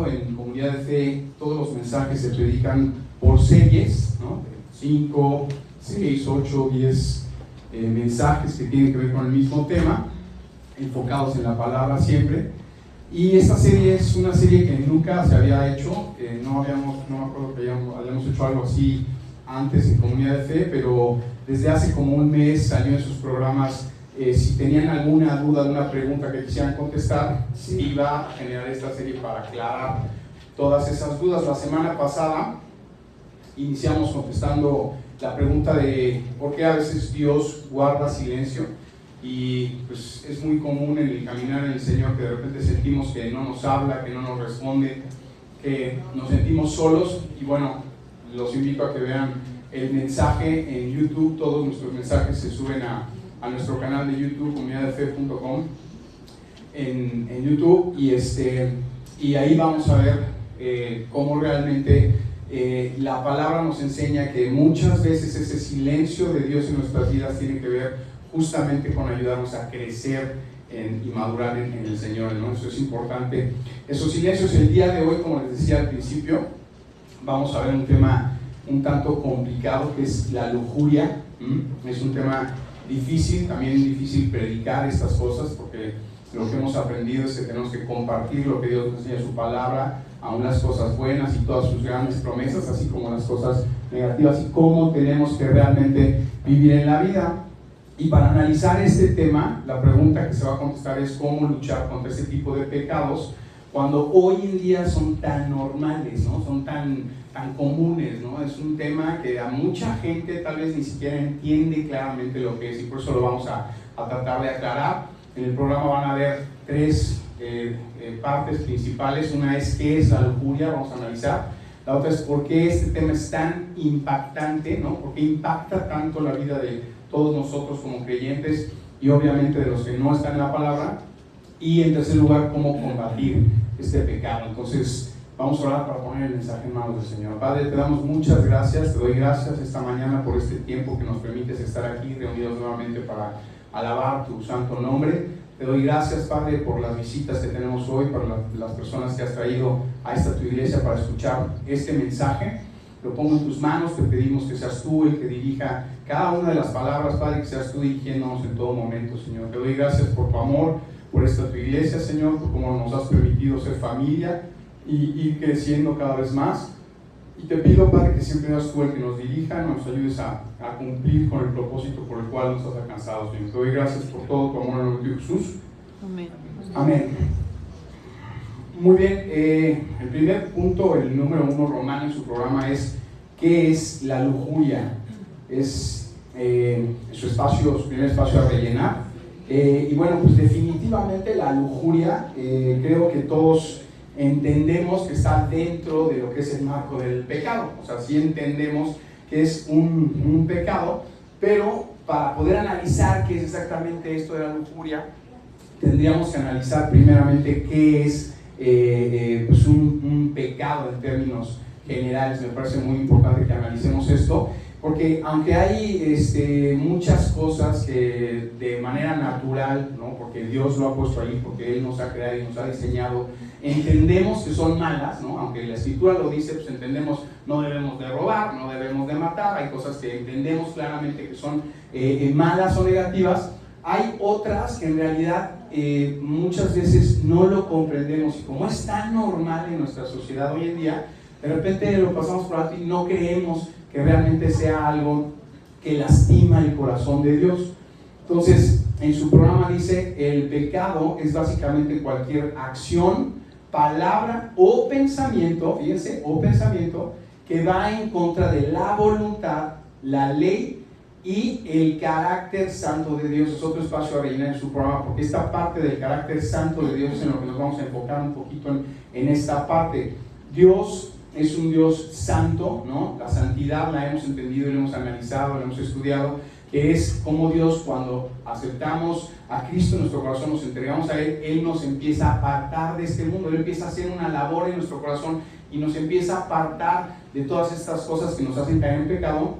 notado, en Comunidad de Fe todos los mensajes se predican por series, ¿no? 5, 6, 8, 10 mensajes que tienen que ver con el mismo tema, enfocados en la palabra siempre. Y esta serie es una serie que nunca se había hecho, no me acuerdo que habíamos hecho algo así antes en Comunidad de Fe, pero desde hace como un mes salió en sus programas. Si tenían alguna duda, alguna pregunta que quisieran contestar, se iba a generar esta serie para aclarar todas esas dudas. La semana pasada iniciamos contestando la pregunta de por qué a veces Dios guarda silencio, y pues es muy común en el caminar en el Señor que de repente sentimos que no nos habla, que no nos responde, que nos sentimos solos. Y bueno, los invito a que vean el mensaje en YouTube. Todos nuestros mensajes se suben a nuestro canal de YouTube, comunidadefe.com, en YouTube, y ahí vamos a ver cómo realmente la palabra nos enseña que muchas veces ese silencio de Dios en nuestras vidas tiene que ver justamente con ayudarnos a crecer y madurar en el Señor, ¿no? Eso es importante. Esos silencios, el día de hoy, como les decía al principio, vamos a ver un tema un tanto complicado, que es la lujuria. Es un tema difícil, también difícil predicar estas cosas, porque lo que hemos aprendido es que tenemos que compartir lo que Dios nos enseña en su palabra, aún las cosas buenas y todas sus grandes promesas, así como las cosas negativas, y cómo tenemos que realmente vivir en la vida. Y para analizar este tema, la pregunta que se va a contestar es cómo luchar contra este tipo de pecados cuando hoy en día son tan normales, ¿no? Son tan comunes, ¿no? Es un tema que a mucha gente tal vez ni siquiera entiende claramente lo que es, y por eso lo vamos a tratar de aclarar. En el programa van a ver tres partes principales. Una es qué es la lujuria, vamos a analizar. La otra es por qué este tema es tan impactante, ¿no? Por qué impacta tanto la vida de todos nosotros como creyentes y obviamente de los que no están en la palabra. Y en tercer lugar, cómo combatir este pecado. Entonces vamos a orar para poner el mensaje en manos del Señor. Padre, te damos muchas gracias, te doy gracias esta mañana por este tiempo que nos permites estar aquí reunidos nuevamente para alabar tu santo nombre. Te doy gracias, Padre, por las visitas que tenemos hoy, por las personas que has traído a esta tu iglesia para escuchar este mensaje. Lo pongo en tus manos, te pedimos que seas tú el que dirija cada una de las palabras, Padre, que seas tú dirigiéndonos en todo momento, Señor. Te doy gracias por tu amor, por esta tu iglesia, Señor, por cómo nos has permitido ser familia y ir creciendo cada vez más. Y te pido, Padre, que siempre seas tú el que nos dirija, nos ayudes a cumplir con el propósito por el cual nos has alcanzado, Señor. Te doy gracias por todo tu amor en el nombre de Jesús. Amén. Amén. Muy bien, el primer punto, el número 1 romano en su programa es ¿qué es la lujuria? Es su primer espacio a rellenar. Y bueno, pues definitivamente la lujuria, creo que todos entendemos que está dentro de lo que es el marco del pecado. O sea, sí entendemos que es un pecado, pero para poder analizar qué es exactamente esto de la lujuria, tendríamos que analizar primeramente qué es pues un pecado en términos generales. Me parece muy importante que analicemos esto, porque aunque hay muchas cosas que de manera natural, ¿no? Porque Dios lo ha puesto ahí, porque Él nos ha creado y nos ha diseñado, entendemos que son malas, ¿no? Aunque la Escritura lo dice, pues entendemos, no debemos de robar, no debemos de matar, hay cosas que entendemos claramente que son malas o negativas. Hay otras que en realidad muchas veces no lo comprendemos, y como es tan normal en nuestra sociedad hoy en día, de repente lo pasamos por alto y no creemos que realmente sea algo que lastima el corazón de Dios. Entonces, en su programa dice, el pecado es básicamente cualquier acción, palabra o pensamiento, fíjense, o pensamiento, que va en contra de la voluntad, la ley y el carácter santo de Dios. Es otro espacio a rellenar en su programa, porque esta parte del carácter santo de Dios es en lo que nos vamos a enfocar un poquito en esta parte. Dios es un Dios santo, ¿no? La santidad la hemos entendido y la hemos analizado, la hemos estudiado, que es como Dios, cuando aceptamos a Cristo en nuestro corazón, nos entregamos a Él, Él nos empieza a apartar de este mundo. Él empieza a hacer una labor en nuestro corazón y nos empieza a apartar de todas estas cosas que nos hacen caer en pecado.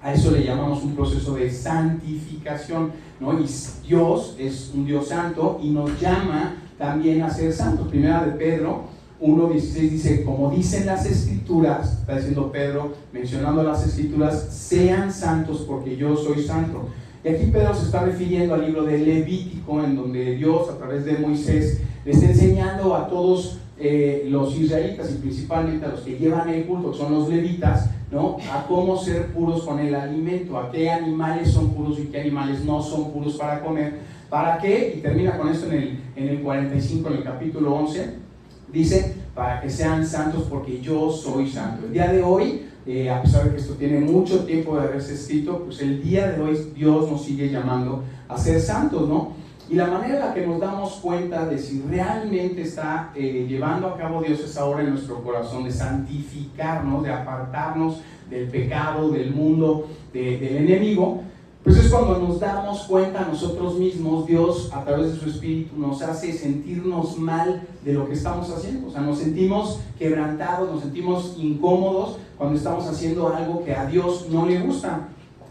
A eso le llamamos un proceso de santificación, ¿no? Y Dios es un Dios santo y nos llama también a ser santos. Primera de Pedro 1:16 dice, como dicen las Escrituras, está diciendo Pedro, mencionando las Escrituras, sean santos porque yo soy santo. Y aquí Pedro se está refiriendo al libro de Levítico, en donde Dios, a través de Moisés, le está enseñando a todos los israelitas, y principalmente a los que llevan el culto, que son los levitas, ¿no?, a cómo ser puros con el alimento, a qué animales son puros y qué animales no son puros para comer. ¿Para qué? Y termina con esto en el 45, en el capítulo 11, dice, para que sean santos porque yo soy santo. El día de hoy, a pesar de que esto tiene mucho tiempo de haberse escrito, pues el día de hoy Dios nos sigue llamando a ser santos, ¿no? Y la manera en la que nos damos cuenta de si realmente está llevando a cabo Dios esa obra en nuestro corazón, de santificarnos, de apartarnos del pecado, del mundo, del enemigo, pues es cuando nos damos cuenta nosotros mismos. Dios, a través de su Espíritu, nos hace sentirnos mal de lo que estamos haciendo. O sea, nos sentimos quebrantados, nos sentimos incómodos cuando estamos haciendo algo que a Dios no le gusta,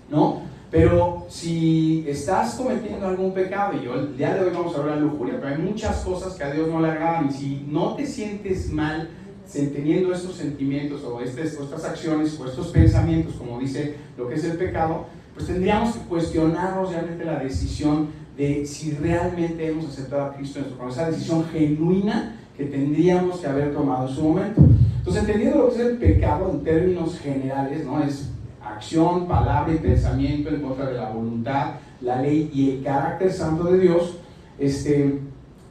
¿no? Pero si estás cometiendo algún pecado, y el día de hoy vamos a hablar de lujuria, pero hay muchas cosas que a Dios no le agradan, y si no te sientes mal teniendo estos sentimientos o estas acciones o estos pensamientos, como dice lo que es el pecado, pues tendríamos que cuestionarnos realmente la decisión de si realmente hemos aceptado a Cristo en nuestro corazón, esa decisión genuina que tendríamos que haber tomado en su momento. Entonces, entendiendo lo que es el pecado en términos generales, ¿no?, es acción, palabra y pensamiento en contra de la voluntad, la ley y el carácter santo de Dios.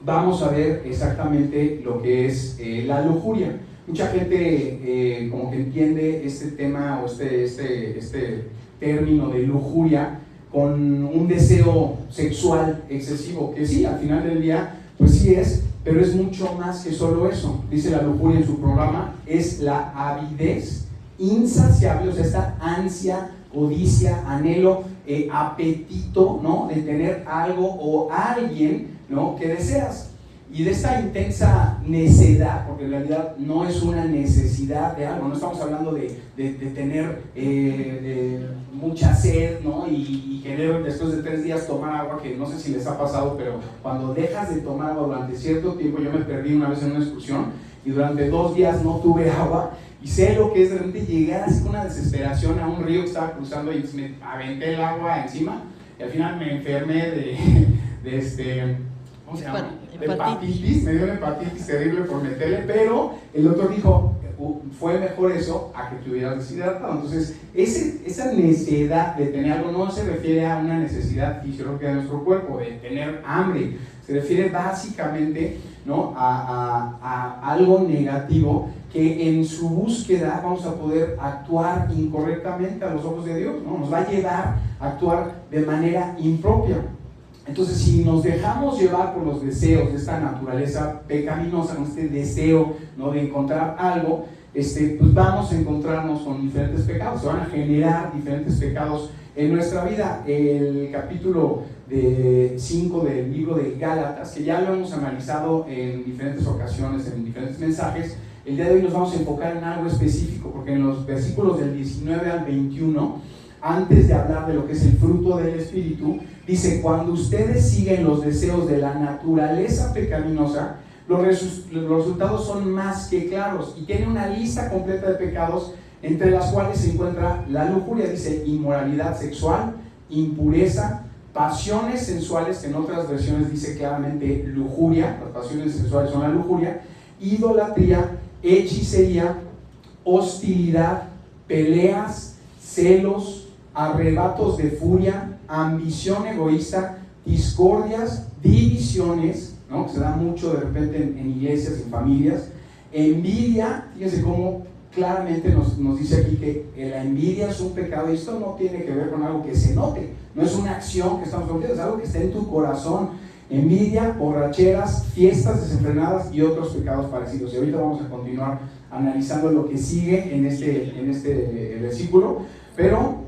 Vamos a ver exactamente lo que es la lujuria. Mucha gente como que entiende este tema o este término de lujuria con un deseo sexual excesivo, que sí, al final del día, pues sí es, pero es mucho más que solo eso. Dice la lujuria en su programa, es la avidez insaciable, o sea, esta ansia, codicia, anhelo, apetito, ¿no?, de tener algo o alguien, ¿no?, que deseas. Y de esta intensa necedad, porque en realidad no es una necesidad de algo, no estamos hablando de tener mucha sed, ¿no?, y querer después de 3 días tomar agua, que no sé si les ha pasado, pero cuando dejas de tomar agua durante cierto tiempo, yo me perdí una vez en una excursión y durante 2 días no tuve agua, y sé lo que es de repente llegar así con una desesperación a un río que estaba cruzando y me aventé el agua encima, y al final me enfermé de ¿cómo se llama? Hepatitis, me dio una hepatitis terrible por meterle, pero el doctor dijo, fue mejor eso a que te hubieras deshidratado. Entonces, esa necesidad de tener algo no se refiere a una necesidad fisiológica de nuestro cuerpo, de tener hambre, se refiere básicamente, ¿no?, a algo negativo que en su búsqueda vamos a poder actuar incorrectamente a los ojos de Dios, ¿no? Nos va a llevar a actuar de manera impropia. Entonces, si nos dejamos llevar por los deseos de esta naturaleza pecaminosa, con este deseo, ¿no?, de encontrar algo, pues vamos a encontrarnos con diferentes pecados, se van a generar diferentes pecados en nuestra vida. El capítulo 5 del libro de Gálatas, que ya lo hemos analizado en diferentes ocasiones, en diferentes mensajes, el día de hoy nos vamos a enfocar en algo específico, porque en los versículos del 19 al 21, antes de hablar de lo que es el fruto del Espíritu, dice, cuando ustedes siguen los deseos de la naturaleza pecaminosa, los resultados son más que claros, y tiene una lista completa de pecados, entre las cuales se encuentra la lujuria. Dice inmoralidad sexual, impureza, pasiones sensuales, que en otras versiones dice claramente lujuria, las pasiones sensuales son la lujuria, idolatría, hechicería, hostilidad, peleas, celos, arrebatos de furia, ambición egoísta, discordias, divisiones, ¿no?, que se da mucho de repente en iglesias, en familias, envidia. Fíjense cómo claramente nos dice aquí que la envidia es un pecado, y esto no tiene que ver con algo que se note, no es una acción que estamos cometiendo, es algo que está en tu corazón. Envidia, borracheras, fiestas desenfrenadas y otros pecados parecidos. Y ahorita vamos a continuar analizando lo que sigue en este versículo, pero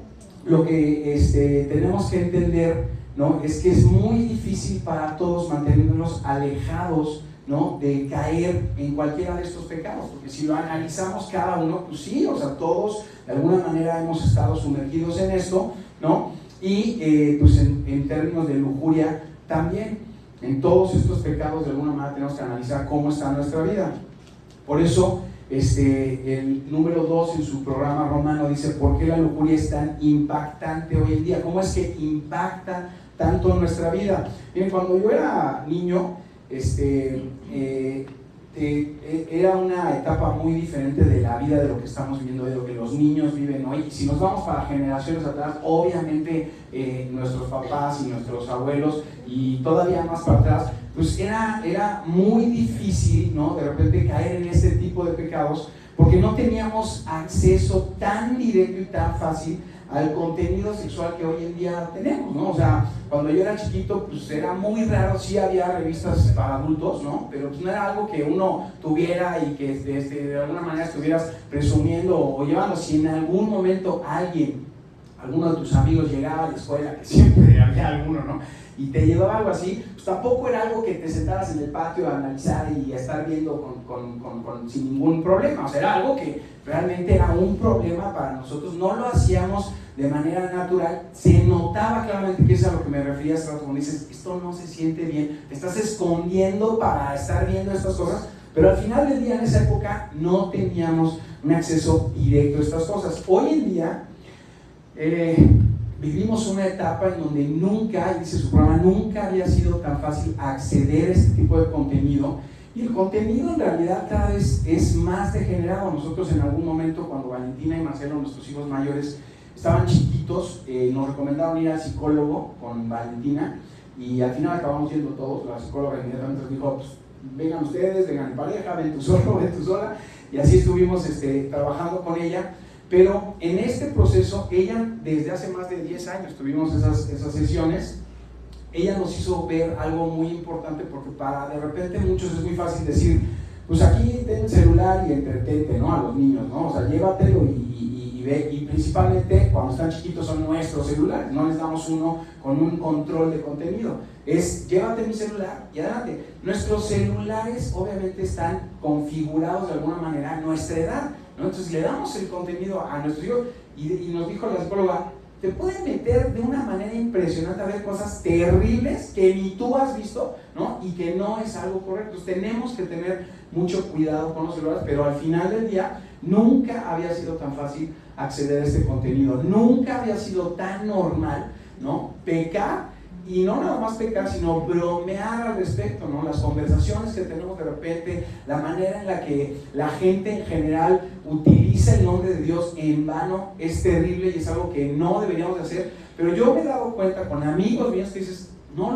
lo que tenemos que entender, ¿no?, es que es muy difícil para todos mantenernos alejados, ¿no?, de caer en cualquiera de estos pecados, porque si lo analizamos cada uno, pues sí, o sea, todos de alguna manera hemos estado sumergidos en esto, ¿no? Y pues en términos de lujuria también, en todos estos pecados de alguna manera tenemos que analizar cómo está nuestra vida. Por eso, el número 2 en su programa Romano dice: ¿por qué la lujuria es tan impactante hoy en día? ¿Cómo es que impacta tanto en nuestra vida? Miren, cuando yo era niño, era una etapa muy diferente de la vida de lo que estamos viviendo, de lo que los niños viven hoy. Y si nos vamos para generaciones atrás, obviamente nuestros papás y nuestros abuelos, y todavía más para atrás, pues era muy difícil, ¿no?, de repente caer en este tipo de pecados, porque no teníamos acceso tan directo y tan fácil al contenido sexual que hoy en día tenemos, ¿no? O sea, cuando yo era chiquito, pues era muy raro. Sí había revistas para adultos, ¿no? Pero pues no era algo que uno tuviera y que de alguna manera estuvieras presumiendo o llevando. Si en algún momento alguno de tus amigos llegaba a la escuela, que siempre había alguno, ¿no?, y te llevaba algo así, pues tampoco era algo que te sentaras en el patio a analizar y a estar viendo sin ningún problema. O sea, era algo que realmente era un problema para nosotros. No lo hacíamos de manera natural. Se notaba claramente, que es a lo que me refería hace rato, cuando dices, esto no se siente bien, te estás escondiendo para estar viendo estas cosas. Pero al final del día, en esa época, no teníamos un acceso directo a estas cosas. Hoy en día, vivimos una etapa en donde nunca, dice su programa, nunca había sido tan fácil acceder a este tipo de contenido. Y el contenido en realidad cada vez es más degenerado. Nosotros en algún momento, cuando Valentina y Marcelo, nuestros hijos mayores, estaban chiquitos, nos recomendaron ir al psicólogo con Valentina, y al final acabamos yendo todos. La psicóloga inmediatamente nos dijo, pues, vengan ustedes, vengan en pareja, ven tú solo, ven tú sola, y así estuvimos trabajando con ella. Pero en este proceso, ella, desde hace más de 10 años tuvimos esas sesiones. Ella nos hizo ver algo muy importante, porque para de repente muchos es muy fácil decir, pues aquí ten el celular y entretente, ¿no?, a los niños, ¿no? O sea, llévatelo y ve. Y principalmente cuando están chiquitos son nuestros celulares, no les damos uno con un control de contenido. Es, llévate mi celular y adelante. Nuestros celulares obviamente están configurados de alguna manera a nuestra edad, ¿no? Entonces le damos el contenido a nuestros hijos, y nos dijo la psicóloga, te pueden meter de una manera impresionante a ver cosas terribles que ni tú has visto, ¿no?, y que no es algo correcto. Entonces tenemos que tener mucho cuidado con los celulares. Pero al final del día, nunca había sido tan fácil acceder a este contenido, nunca había sido tan normal, ¿no?, pecar. Y no nada más pecar, sino bromear al respecto, ¿no? Las conversaciones que tenemos de repente, la manera en la que la gente en general utiliza el nombre de Dios en vano, es terrible y es algo que no deberíamos de hacer. Pero yo me he dado cuenta con amigos míos que dices, no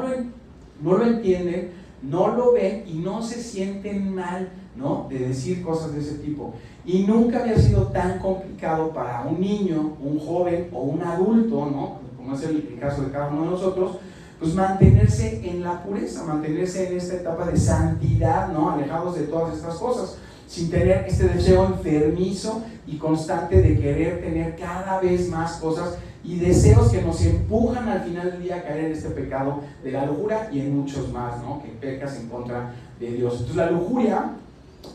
lo entienden, no lo ven y no se sienten mal, ¿no?, de decir cosas de ese tipo. Y nunca había sido tan complicado para un niño, un joven o un adulto, ¿no?, como es el caso de cada uno de nosotros, pues mantenerse en la pureza, mantenerse en esta etapa de santidad, ¿no?, alejados de todas estas cosas, sin tener este deseo enfermizo y constante de querer tener cada vez más cosas, y deseos que nos empujan al final del día a caer en este pecado de la lujuria y en muchos más, ¿no?, que pecas en contra de Dios. Entonces la lujuria,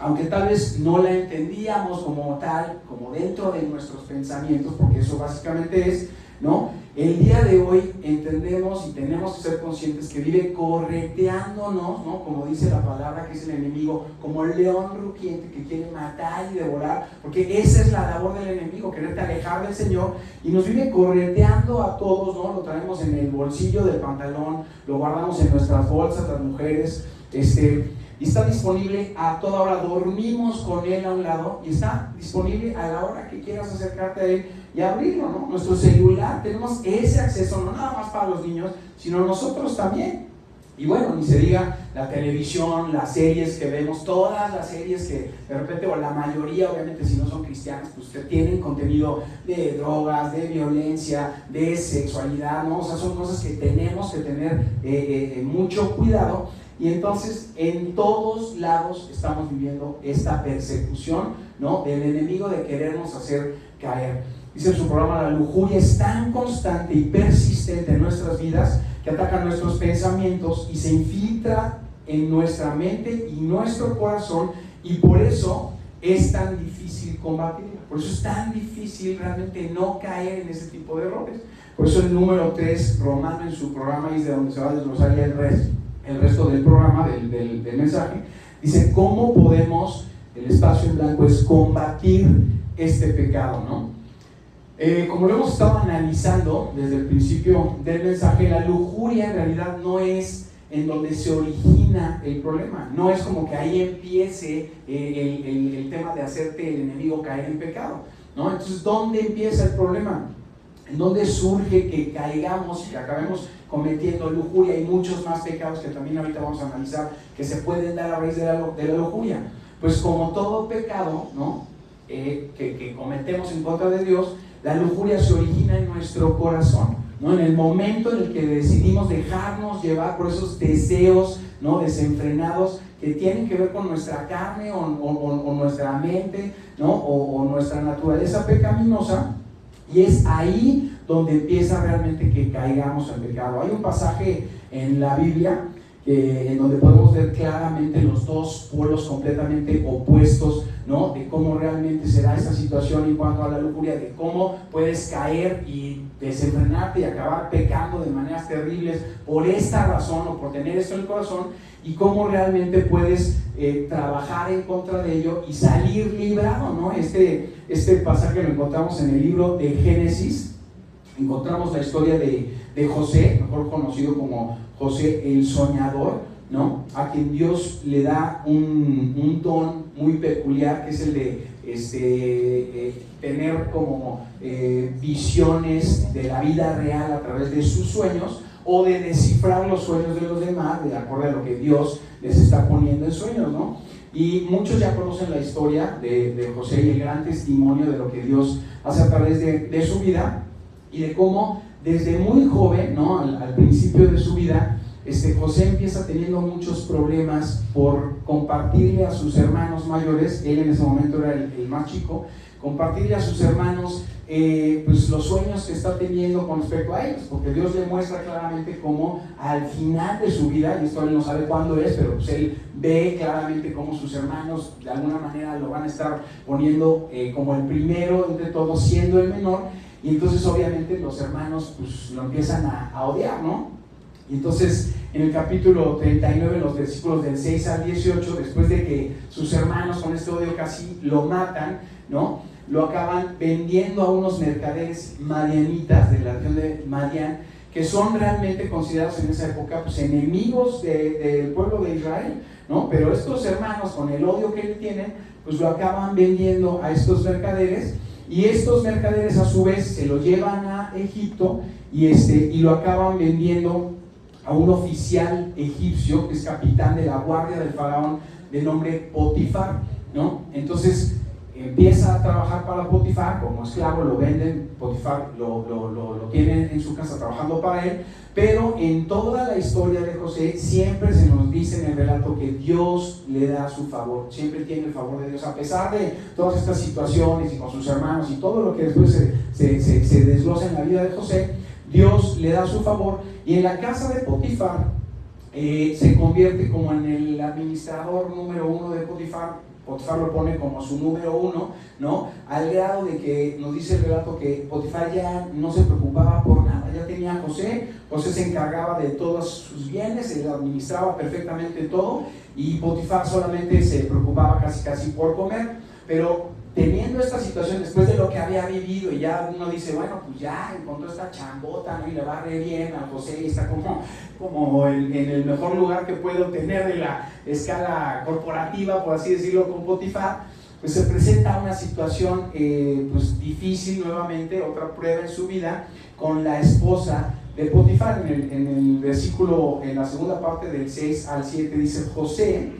aunque tal vez no la entendíamos como tal, como dentro de nuestros pensamientos, porque eso básicamente es, ¿no?, el día de hoy entendemos y tenemos que ser conscientes que vive correteándonos, ¿no?, como dice la palabra, que es el enemigo, como el león rugiente que quiere matar y devorar, porque esa es la labor del enemigo, quererte alejar del Señor, y nos vive correteando a todos, ¿no? Lo traemos en el bolsillo del pantalón, lo guardamos en nuestras bolsas, las mujeres, y está disponible a toda hora. Dormimos con él a un lado y está disponible a la hora que quieras acercarte a él y abrirlo, ¿no? Nuestro celular, tenemos ese acceso, no nada más para los niños, sino nosotros también. Y bueno, ni se diga la televisión, las series que vemos, todas las series que de repente, o la mayoría, obviamente, si no son cristianas, pues que tienen contenido de drogas, de violencia, de sexualidad, ¿no? O sea, son cosas que tenemos que tener mucho cuidado. Y entonces en todos lados estamos viviendo esta persecución, ¿no?, del enemigo de querernos hacer caer. Dice en su programa, la lujuria es tan constante y persistente en nuestras vidas que ataca nuestros pensamientos y se infiltra en nuestra mente y nuestro corazón, y por eso es tan difícil combatirla. Por eso es tan difícil realmente no caer en ese tipo de errores. Por eso el número 3, Romano, en su programa, y es de donde se va a desglosar el resto del programa, del mensaje, dice cómo podemos el espacio en blanco es combatir este pecado, ¿no? Como lo hemos estado analizando desde el principio del mensaje, la lujuria en realidad no es en donde se origina el problema, no es como que ahí empiece el tema de hacerte el enemigo caer en pecado, ¿no? Entonces, ¿dónde empieza el problema? ¿En dónde surge que caigamos y que acabemos cometiendo lujuria y muchos más pecados que también ahorita vamos a analizar que se pueden dar a raíz de la lujuria? Pues como todo pecado, ¿no? que cometemos en contra de Dios, la lujuria se origina en nuestro corazón, ¿no? En el momento en el que decidimos dejarnos llevar por esos deseos, ¿no? desenfrenados que tienen que ver con nuestra carne o nuestra mente, ¿no? o nuestra naturaleza pecaminosa, y es ahí donde empieza realmente que caigamos en pecado. Hay un pasaje en la Biblia en donde podemos ver claramente los dos polos completamente opuestos, ¿no? De cómo realmente se da esta situación en cuanto a la lujuria, de cómo puedes caer y desenfrenarte y acabar pecando de maneras terribles por esta razón o por tener esto en el corazón, y cómo realmente puedes trabajar en contra de ello y salir librado, ¿no? Este pasaje lo encontramos en el libro de Génesis. Encontramos la historia de José, mejor conocido como José el soñador, ¿no? A quien Dios le da un don muy peculiar, que es el de tener como visiones de la vida real a través de sus sueños, o de descifrar los sueños de los demás de acuerdo a lo que Dios les está poniendo en sueños, ¿no? Y muchos ya conocen la historia de José y el gran testimonio de lo que Dios hace a través de su vida, y de cómo desde muy joven, ¿no? al principio de su vida, José empieza teniendo muchos problemas por compartirle a sus hermanos mayores. Él en ese momento era el más chico, compartirle a sus hermanos pues los sueños que está teniendo con respecto a ellos, porque Dios le muestra claramente cómo al final de su vida, y esto él no sabe cuándo es, pero pues él ve claramente cómo sus hermanos de alguna manera lo van a estar poniendo como el primero entre todos, siendo el menor, y entonces obviamente los hermanos pues lo empiezan a odiar, ¿no? Y entonces en el capítulo 39, los versículos del 6 al 18, después de que sus hermanos con este odio casi lo matan, ¿no? Lo acaban vendiendo a unos mercaderes madianitas de la región de Madián, que son realmente considerados en esa época pues, enemigos del pueblo de Israel, ¿no? Pero estos hermanos, con el odio que le tienen, pues lo acaban vendiendo a estos mercaderes, y estos mercaderes a su vez se lo llevan a Egipto y lo acaban vendiendo a un oficial egipcio que es capitán de la guardia del faraón de nombre Potifar, ¿no? Entonces empieza a trabajar para Potifar como esclavo, lo venden, Potifar lo tiene en su casa trabajando para él, pero en toda la historia de José siempre se nos dice en el relato que Dios le da su favor, siempre tiene el favor de Dios, a pesar de todas estas situaciones y con sus hermanos y todo lo que después se desglosa en la vida de José. Dios le da su favor, y en la casa de Potifar se convierte como en el administrador número uno de Potifar. Potifar lo pone como su número uno, ¿no? Al grado de que nos dice el relato que Potifar ya no se preocupaba por nada, ya tenía a José se encargaba de todos sus bienes, él administraba perfectamente todo, y Potifar solamente se preocupaba casi por comer. Pero teniendo esta situación, después de lo que había vivido, y ya uno dice, bueno, pues ya encontró esta chambota, ¿no? Y le va re bien a José, y está como en el mejor lugar que puede obtener de la escala corporativa, por así decirlo, con Potifar, pues se presenta una situación pues difícil nuevamente, otra prueba en su vida, con la esposa de Potifar. En el versículo, en la segunda parte del 6 al 7 dice: José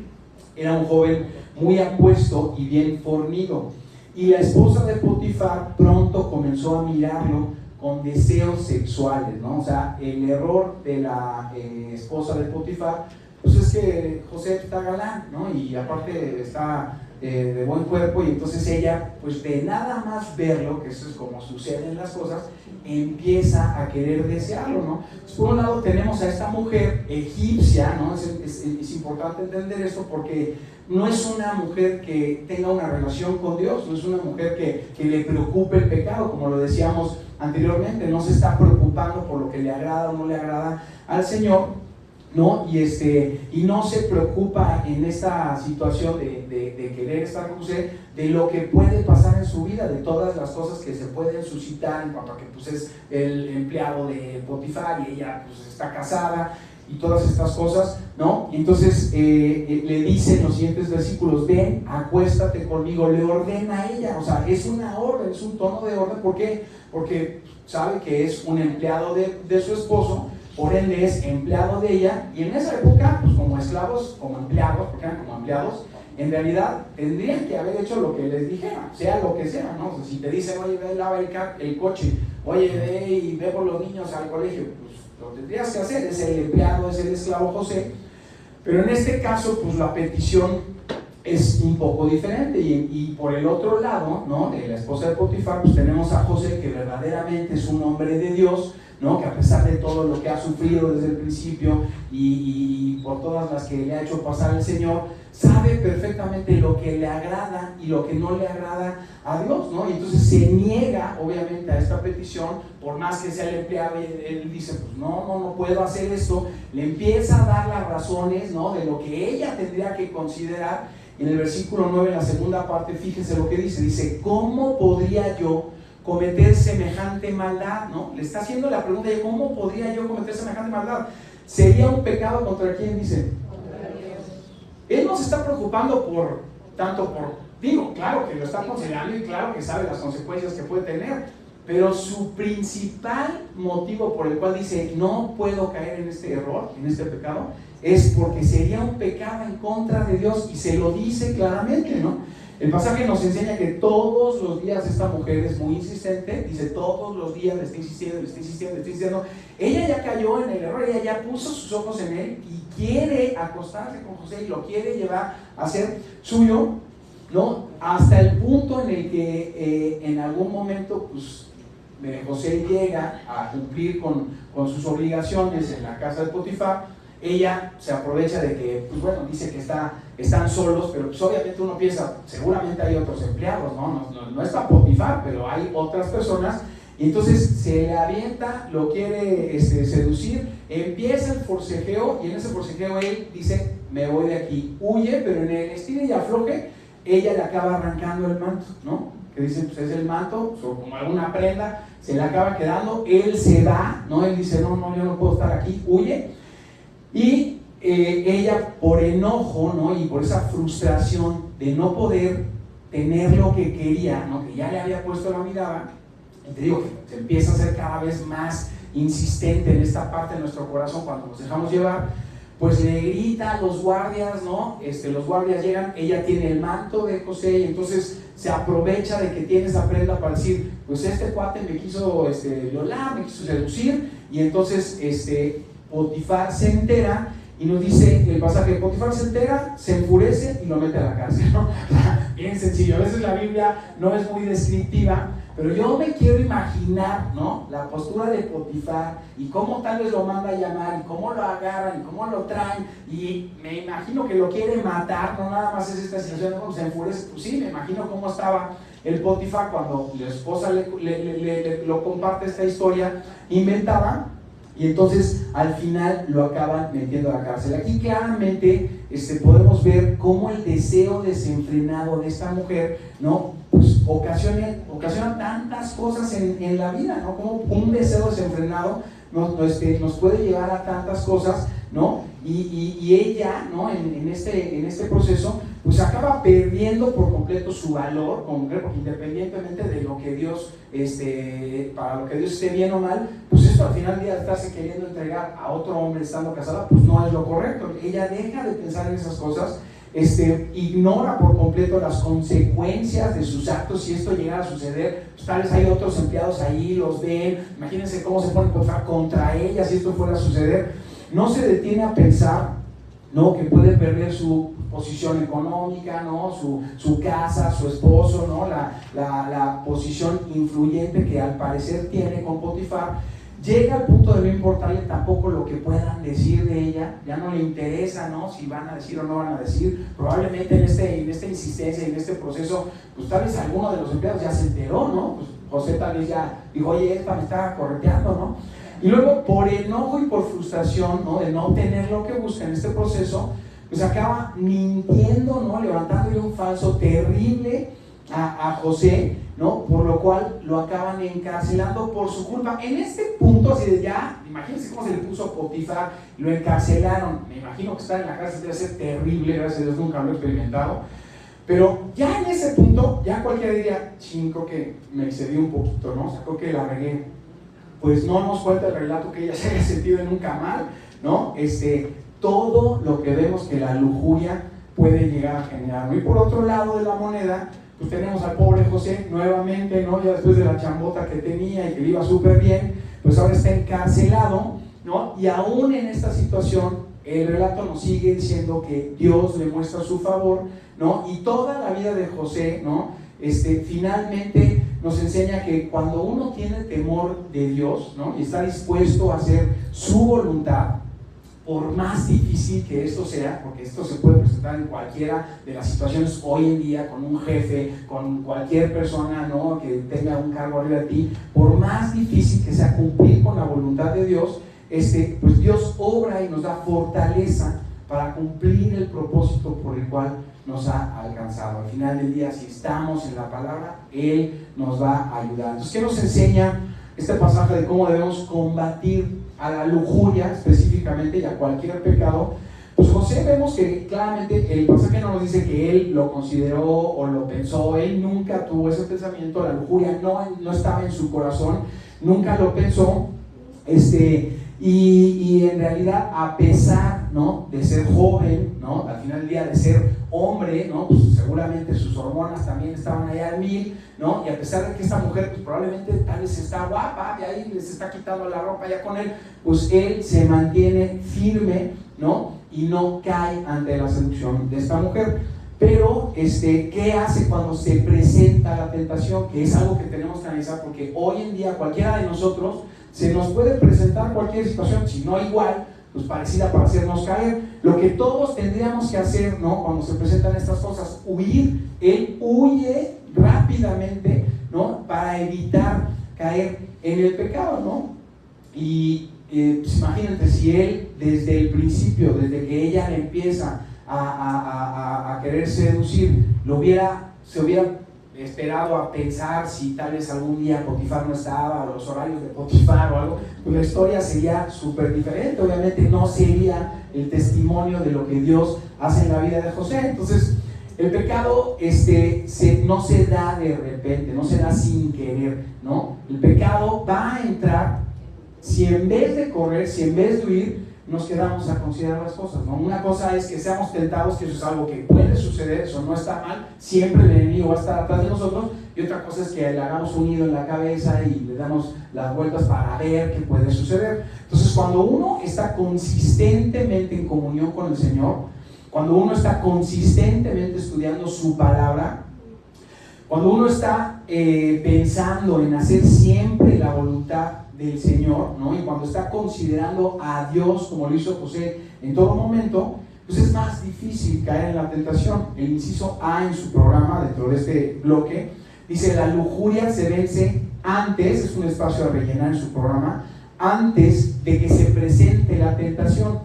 era un joven muy apuesto y bien fornido, y la esposa de Potifar pronto comenzó a mirarlo con deseos sexuales, ¿no? O sea, el error de la esposa de Potifar, pues es que José está galán, ¿no? Y aparte está de buen cuerpo, y entonces ella, pues de nada más verlo, que eso es como suceden las cosas, empieza a querer desearlo, ¿no? Entonces, por un lado tenemos a esta mujer egipcia, ¿no? Es importante entender esto, porque no es una mujer que tenga una relación con Dios, no es una mujer que le preocupe el pecado, como lo decíamos anteriormente, no se está preocupando por lo que le agrada o no le agrada al Señor, ¿no? Y no se preocupa en esta situación de querer estar con José, de lo que puede pasar en su vida, de todas las cosas que se pueden suscitar en cuanto a que pues, es el empleado de Potifar y ella pues, está casada y todas estas cosas, ¿no? Entonces le dice en los siguientes versículos: ven, acuéstate conmigo, le ordena a ella, o sea, es una orden, es un tono de orden. ¿Por qué? Porque sabe que es un empleado de su esposo, por ende es empleado de ella, y en esa época, pues como esclavos, como empleados, porque eran como empleados, en realidad tendrían que haber hecho lo que les dijera, sea lo que sea, ¿no? O sea, si te dicen, oye, ve, lava el coche, oye, ve y ve por los niños al colegio, pues lo tendrías que hacer, es el empleado, es el esclavo José. Pero en este caso, pues la petición es un poco diferente, y por el otro lado, ¿no? De la esposa de Potifar, pues tenemos a José, que verdaderamente es un hombre de Dios, ¿no? Que a pesar de todo lo que ha sufrido desde el principio y por todas las que le ha hecho pasar el Señor, sabe perfectamente lo que le agrada y lo que no le agrada a Dios, ¿no? Y entonces se niega obviamente a esta petición, por más que sea el empleado. Él dice, pues no puedo hacer esto. Le empieza a dar las razones, ¿no? De lo que ella tendría que considerar. En el versículo 9, en la segunda parte, fíjense lo que dice, ¿cómo podría yo cometer semejante maldad? ¿No? Le está haciendo la pregunta de ¿cómo podría yo cometer semejante maldad? ¿Sería un pecado contra quién? Dice, él no se está preocupando claro que lo está considerando y claro que sabe las consecuencias que puede tener, pero su principal motivo por el cual dice no puedo caer en este error, en este pecado, es porque sería un pecado en contra de Dios, y se lo dice claramente, ¿no? El pasaje nos enseña que todos los días esta mujer es muy insistente, dice todos los días le está insistiendo. Ella ya cayó en el error, ella ya puso sus ojos en él y quiere acostarse con José y lo quiere llevar a ser suyo, ¿no? Hasta el punto en el que en algún momento pues, José llega a cumplir con sus obligaciones en la casa de Potifar. Ella se aprovecha de que, pues bueno, dice que están solos, pero pues obviamente uno piensa, seguramente hay otros empleados, no está Potifar, pero hay otras personas, y entonces se le avienta, lo quiere seducir, empieza el forcejeo, y en ese forcejeo él dice, me voy de aquí, huye, pero en el estilo y afloje, ella le acaba arrancando el manto, ¿no? Que dicen, pues es el manto, o como alguna prenda, se le acaba quedando, él se va, ¿no? Él dice, no, yo no puedo estar aquí, huye. Y ella, por enojo, ¿no? Y por esa frustración de no poder tener lo que quería, ¿no? Que ya le había puesto la mirada, y te digo que se empieza a ser cada vez más insistente en esta parte de nuestro corazón cuando nos dejamos llevar, pues le grita a los guardias, ¿no? Los guardias llegan, ella tiene el manto de José, y entonces se aprovecha de que tiene esa prenda para decir, pues este cuate me quiso violar, me quiso seducir, y entonces Potifar se entera, y nos dice el pasaje, Potifar se entera, se enfurece y lo mete a la cárcel, ¿no? Bien sencillo. A veces la Biblia no es muy descriptiva, pero yo me quiero imaginar, ¿no? La postura de Potifar y cómo tal vez lo manda a llamar y cómo lo agarran y cómo lo traen, y me imagino que lo quiere matar, no nada más es esta situación, ¿no? Se enfurece, pues sí, me imagino cómo estaba el Potifar cuando la esposa lo comparte esta historia inventada. Y entonces al final lo acaban metiendo a la cárcel. Aquí claramente podemos ver cómo el deseo desenfrenado de esta mujer, ¿no? Pues ocasiona tantas cosas en la vida, ¿no? Como un deseo desenfrenado nos puede llevar a tantas cosas, ¿no? Y ella, ¿no? En este proceso, pues acaba perdiendo por completo su valor como mujer, porque independientemente de lo que Dios, para lo que Dios esté bien o mal, pues esto al final del día, estarse queriendo entregar a otro hombre estando casada, pues no es lo correcto. Ella deja de pensar en esas cosas, ignora por completo las consecuencias de sus actos. Si esto llegara a suceder, pues tal vez hay otros empleados ahí, los ven, imagínense cómo se ponen contra ella si esto fuera a suceder. No se detiene a pensar, ¿no? Que puede perder su posición económica, ¿no? Su casa, su esposo, ¿no? La posición influyente que al parecer tiene con Potifar. Llega al punto de no importarle tampoco lo que puedan decir de ella, ya no le interesa, ¿no? Si van a decir o no van a decir. Probablemente en esta insistencia, en este proceso, pues tal vez alguno de los empleados ya se enteró, ¿no? Pues José tal vez ya dijo, oye, esta me está correteando, ¿no? Y luego, por enojo y por frustración, ¿no?, de no obtener lo que busca en este proceso, pues acaba mintiendo, ¿no?, levantándole un falso terrible a José, ¿no?, por lo cual lo acaban encarcelando por su culpa. En este punto, así de ya, imagínense cómo se le puso a Potifar, lo encarcelaron. Me imagino que estar en la cárcel debe ser terrible, gracias a Dios nunca lo he experimentado. Pero ya en ese punto, ya cualquiera diría, creo que me excedí un poquito, ¿no? O sea, creo que la regué. Pues no nos cuenta el relato que ella se haya sentido nunca mal, ¿no? Todo lo que vemos que la lujuria puede llegar a generar, ¿no? Y por otro lado de la moneda, pues tenemos al pobre José nuevamente, ¿no?, ya después de la chambota que tenía y que le iba súper bien, pues ahora está encarcelado, ¿no? Y aún en esta situación, el relato nos sigue diciendo que Dios le muestra su favor, ¿no? Y toda la vida de José, ¿no?, finalmente nos enseña que cuando uno tiene temor de Dios, ¿no?, y está dispuesto a hacer su voluntad, por más difícil que esto sea, porque esto se puede presentar en cualquiera de las situaciones hoy en día, con un jefe, con cualquier persona, ¿no?, que tenga un cargo arriba de ti, por más difícil que sea cumplir con la voluntad de Dios, pues Dios obra y nos da fortaleza para cumplir el propósito por el cual nos ha alcanzado. Al final del día, si estamos en la palabra, Él nos va a ayudar. Entonces, ¿qué nos enseña este pasaje de cómo debemos combatir a la lujuria específicamente y a cualquier pecado? Pues José, vemos que claramente el pasaje no nos dice que él lo consideró o lo pensó, él nunca tuvo ese pensamiento, la lujuria no estaba en su corazón, nunca lo pensó, y en realidad, a pesar, ¿no?, de ser joven, ¿no?, al final del día de ser hombre, ¿no?, pues seguramente sus hormonas también estaban allá al mil, ¿no?, y a pesar de que esta mujer pues probablemente tal vez está guapa, de ahí les está quitando la ropa ya con él, pues él se mantiene firme, ¿no?, y no cae ante la seducción de esta mujer. Pero, ¿qué hace cuando se presenta la tentación? Que es algo que tenemos que analizar, porque hoy en día cualquiera de nosotros se nos puede presentar cualquier situación, si no igual, pues parecida para hacernos caer. Lo que todos tendríamos que hacer, ¿no?, cuando se presentan estas cosas, huir. Él huye rápidamente, ¿no?, para evitar caer en el pecado, ¿no? Y pues imagínate, si él desde el principio, desde que ella le empieza a querer seducir, se hubiera esperado a pensar si tal vez algún día Potifar no estaba, o los horarios de Potifar o algo, pues la historia sería súper diferente. Obviamente no sería el testimonio de lo que Dios hace en la vida de José. Entonces, el pecado no se da de repente, no se da sin querer, ¿no? El pecado va a entrar si en vez de correr, si en vez de huir, nos quedamos a considerar las cosas, ¿no? Una cosa es que seamos tentados, que eso es algo que puede suceder, eso no está mal, siempre el enemigo va a estar atrás de nosotros, y otra cosa es que le hagamos un nido en la cabeza y le damos las vueltas para ver qué puede suceder. Entonces, cuando uno está consistentemente en comunión con el Señor, cuando uno está consistentemente estudiando su palabra, cuando uno está pensando en hacer siempre la voluntad del Señor, ¿no?, y cuando está considerando a Dios como lo hizo José en todo momento, pues es más difícil caer en la tentación. El inciso A en su programa, dentro de este bloque, dice: la lujuria se vence antes, es un espacio a rellenar en su programa, antes de que se presente la tentación,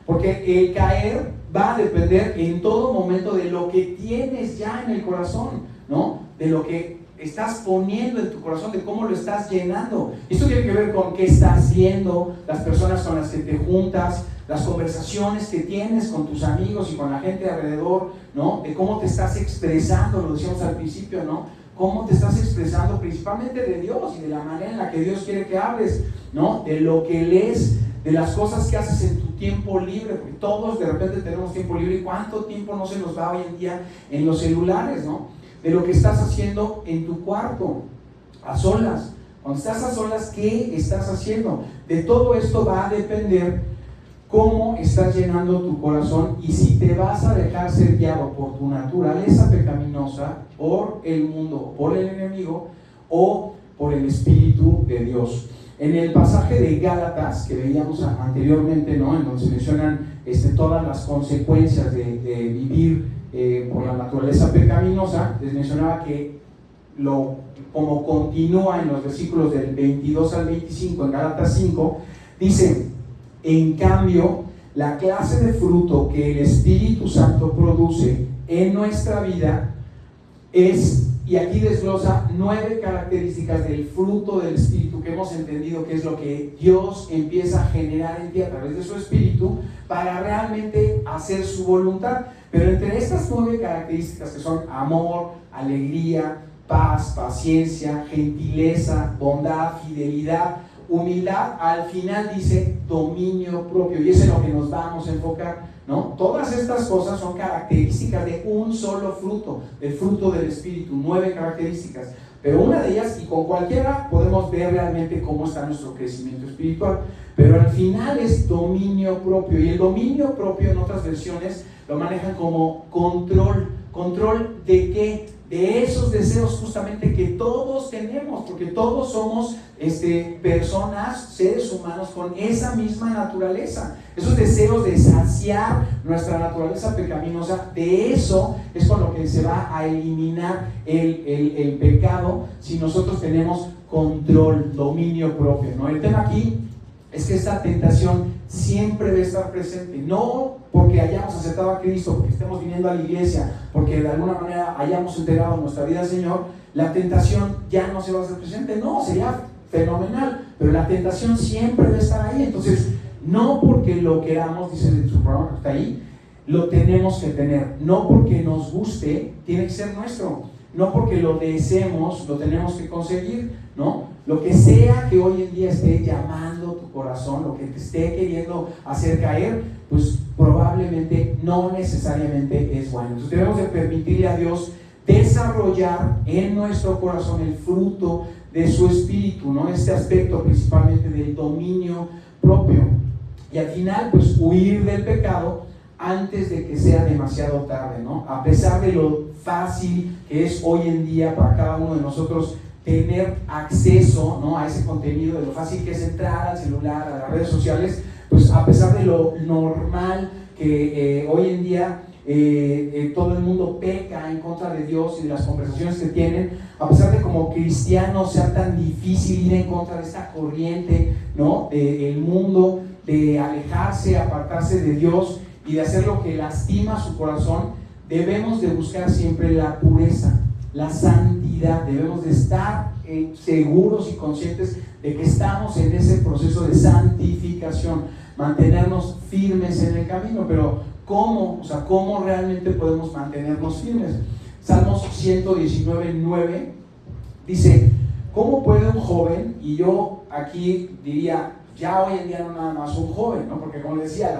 porque el caer va a depender en todo momento de lo que tienes ya en el corazón, ¿no?, de lo que estás poniendo en tu corazón, de cómo lo estás llenando. Esto tiene que ver con qué estás viendo, las personas con las que te juntas, las conversaciones que tienes con tus amigos y con la gente alrededor, ¿no?, de cómo te estás expresando, lo decíamos al principio, ¿no?, cómo te estás expresando principalmente de Dios y de la manera en la que Dios quiere que hables, ¿no?, de lo que lees, de las cosas que haces en tu tiempo libre, porque todos de repente tenemos tiempo libre, y cuánto tiempo no se nos va hoy en día en los celulares, ¿no?, de lo que estás haciendo en tu cuarto, a solas. Cuando estás a solas, ¿qué estás haciendo? De todo esto va a depender cómo estás llenando tu corazón y si te vas a dejar ser guiado por tu naturaleza pecaminosa, por el mundo, por el enemigo, o por el Espíritu de Dios. En el pasaje de Gálatas que veíamos anteriormente, ¿no?, en donde se mencionan todas las consecuencias de vivir por la naturaleza pecaminosa, les mencionaba que como continúa en los versículos del 22 al 25 en Gálatas 5, dice: en cambio, la clase de fruto que el Espíritu Santo produce en nuestra vida es, y aquí desglosa 9 características del fruto del Espíritu que hemos entendido que es lo que Dios empieza a generar en ti a través de su Espíritu para realmente hacer su voluntad. Pero entre estas 9 características, que son amor, alegría, paz, paciencia, gentileza, bondad, fidelidad, humildad, al final dice dominio propio, y es en lo que nos vamos a enfocar, ¿no? Todas estas cosas son características de un solo fruto, del fruto del Espíritu, 9 características, pero una de ellas, y con cualquiera podemos ver realmente cómo está nuestro crecimiento espiritual, pero al final es dominio propio, y el dominio propio en otras versiones lo manejan como control. ¿Control de qué? De esos deseos justamente que todos tenemos, porque todos somos personas, seres humanos con esa misma naturaleza, esos deseos de saciar nuestra naturaleza pecaminosa. De eso es con lo que se va a eliminar el pecado si nosotros tenemos control, dominio propio, ¿no? El tema aquí es que esta tentación siempre debe estar presente, no porque hayamos aceptado a Cristo, porque estemos viniendo a la iglesia, porque de alguna manera hayamos entregado nuestra vida al Señor, la tentación ya no se va a hacer presente. No, sería fenomenal, pero la tentación siempre debe estar ahí. Entonces, no porque lo queramos, dice en su programa que está ahí, lo tenemos que tener, no porque nos guste, tiene que ser nuestro, no porque lo deseemos, lo tenemos que conseguir, ¿no? Lo que sea que hoy en día esté llamando tu corazón, lo que te esté queriendo hacer caer, pues probablemente no necesariamente es bueno. Entonces debemos de permitirle a Dios desarrollar en nuestro corazón el fruto de su Espíritu, ¿no? Este aspecto principalmente del dominio propio. Y al final, pues huir del pecado antes de que sea demasiado tarde, ¿no? A pesar de lo fácil que es hoy en día para cada uno de nosotros tener acceso, ¿no?, a ese contenido, de lo fácil que es entrar al celular, a las redes sociales, pues a pesar de lo normal que hoy en día todo el mundo peca en contra de Dios y de las conversaciones que tienen, a pesar de como cristianos sea tan difícil ir en contra de esta corriente, ¿no?, del mundo, de alejarse, apartarse de Dios y de hacer lo que lastima su corazón, debemos de buscar siempre la pureza, la santidad. Debemos de estar seguros y conscientes de que estamos en ese proceso de santificación, mantenernos firmes en el camino. Pero ¿cómo? O sea, ¿cómo realmente podemos mantenernos firmes? Salmos 119:9 dice: ¿cómo puede un joven? Y yo aquí diría, ya hoy en día no nada más un joven, ¿no? Porque como les decía,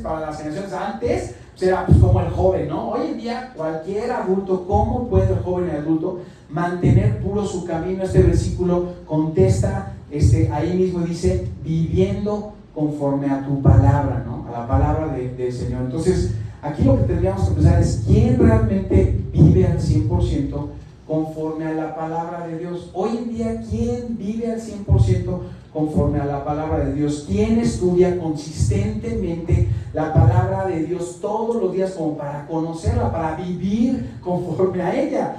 para las generaciones antes era pues como el joven, ¿no? Hoy en día cualquier adulto, ¿cómo puede el joven y el adulto mantener puro su camino? Este versículo contesta ahí mismo, dice: viviendo conforme a tu palabra, ¿no? A la palabra del Señor. Entonces aquí lo que tendríamos que pensar es quién realmente vive al 100% conforme a la palabra de Dios. Hoy en día, ¿quién vive al 100% conforme a la palabra de Dios? ¿Quién estudia consistentemente la palabra de Dios todos los días como para conocerla, para vivir conforme a ella?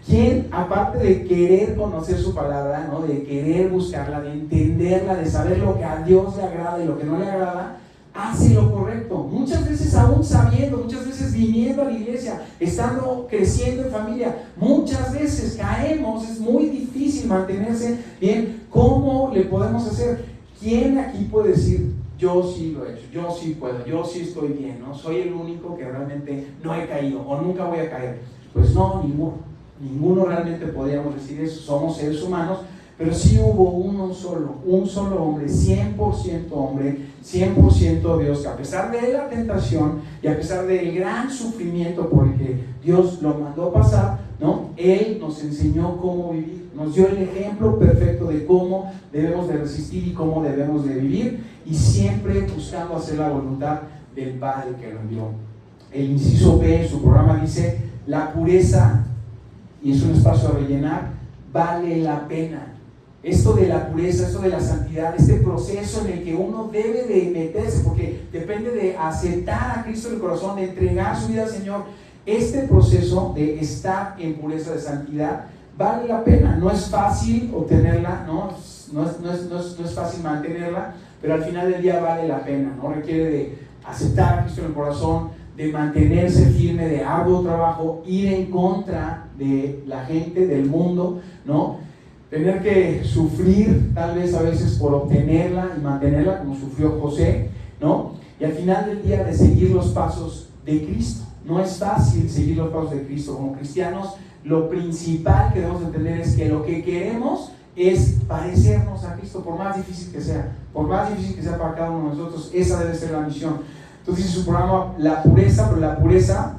¿Quién, aparte de querer conocer su palabra, ¿no?, de querer buscarla, de entenderla, de saber lo que a Dios le agrada y lo que no le agrada, hace lo correcto? Muchas veces aún sabiendo, muchas veces viniendo a la iglesia, estando, creciendo en familia, muchas veces caemos, es muy difícil mantenerse bien. ¿Cómo le podemos hacer? ¿Quién aquí puede decir: yo sí lo he hecho, yo sí puedo, yo sí estoy bien, ¿no? Soy el único que realmente no he caído o nunca voy a caer? Pues no, ninguno realmente podríamos decir eso. Somos seres humanos, pero sí hubo un solo hombre, 100% Dios, que a pesar de la tentación y a pesar del gran sufrimiento por el que Dios lo mandó pasar, ¿no?, Él nos enseñó cómo vivir, nos dio el ejemplo perfecto de cómo debemos de resistir y cómo debemos de vivir, y siempre buscando hacer la voluntad del Padre que lo envió. El inciso B en su programa dice: la pureza, y es un espacio a rellenar, vale la pena. Esto de la pureza, esto de la santidad, este proceso en el que uno debe de meterse, porque depende de aceptar a Cristo en el corazón, de entregar su vida al Señor, este proceso de estar en pureza de santidad vale la pena. No es fácil obtenerla, no es fácil mantenerla, pero al final del día vale la pena, ¿no? Requiere de aceptar a Cristo en el corazón, de mantenerse firme, de arduo trabajo, ir en contra de la gente, del mundo, ¿no? Tener que sufrir tal vez a veces por obtenerla y mantenerla, como sufrió José, ¿no? Y al final del día de seguir los pasos de Cristo. No es fácil seguir los pasos de Cristo. Como cristianos, lo principal que debemos entender es que lo que queremos es parecernos a Cristo, por más difícil que sea para cada uno de nosotros. Esa debe ser la misión. Entonces dice su programa la pureza, pero la pureza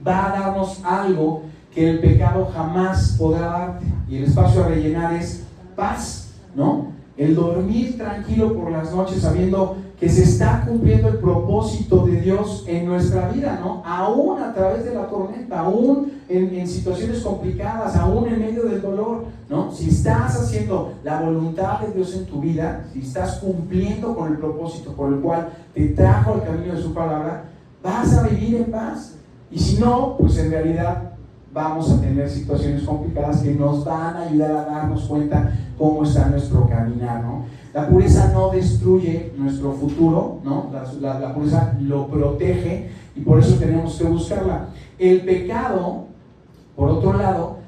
va a darnos algo que el pecado jamás podrá darte, y el espacio a rellenar es paz, ¿no? El dormir tranquilo por las noches sabiendo que se está cumpliendo el propósito de Dios en nuestra vida, ¿no? Aún a través de la tormenta, aún en situaciones complicadas, aún en medio del dolor, ¿no? Si estás haciendo la voluntad de Dios en tu vida, si estás cumpliendo con el propósito por el cual te trajo al camino de su palabra, vas a vivir en paz. Y si no, pues en realidad vamos a tener situaciones complicadas que nos van a ayudar a darnos cuenta cómo está nuestro caminar, ¿no? La pureza no destruye nuestro futuro, ¿no? La pureza lo protege, y por eso tenemos que buscarla. El pecado, por otro lado,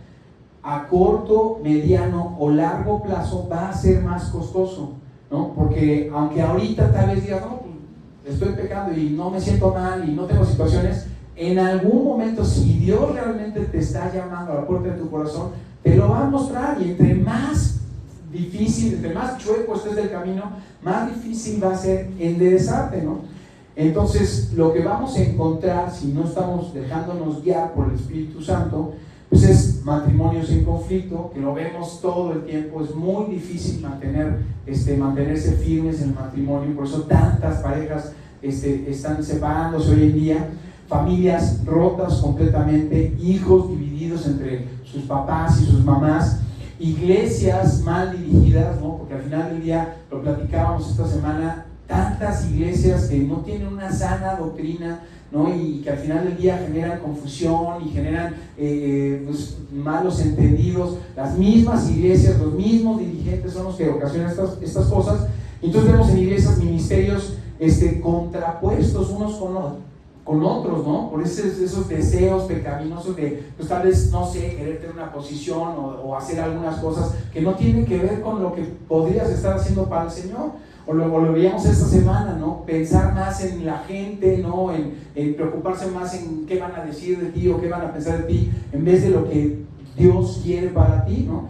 a corto, mediano o largo plazo va a ser más costoso, ¿no? Porque aunque ahorita tal vez digas, no, pues estoy pecando y no me siento mal y no tengo situaciones, en algún momento, si Dios realmente te está llamando a la puerta de tu corazón, te lo va a mostrar, y entre más difícil, entre más chueco estés del camino, más difícil va a ser enderezarte, ¿no? Entonces, lo que vamos a encontrar, si no estamos dejándonos guiar por el Espíritu Santo, pues es matrimonios en conflicto, que lo vemos todo el tiempo. Es muy difícil mantenerse firmes en el matrimonio, por eso tantas parejas están separándose hoy en día. Familias rotas completamente, hijos divididos entre sus papás y sus mamás, iglesias mal dirigidas, ¿no? Porque al final del día, lo platicábamos esta semana, tantas iglesias que no tienen una sana doctrina, ¿no? Y que al final del día generan confusión y generan pues, malos entendidos. Las mismas iglesias, los mismos dirigentes son los que ocasionan estas cosas. Entonces vemos en iglesias ministerios contrapuestos unos con otros, ¿no? Por esos deseos pecaminosos de, pues tal vez, no sé, querer tener una posición o hacer algunas cosas que no tienen que ver con lo que podrías estar haciendo para el Señor. O lo veíamos esta semana, ¿no? Pensar más en la gente, ¿no? En preocuparse más en qué van a decir de ti o qué van a pensar de ti, en vez de lo que Dios quiere para ti, ¿no?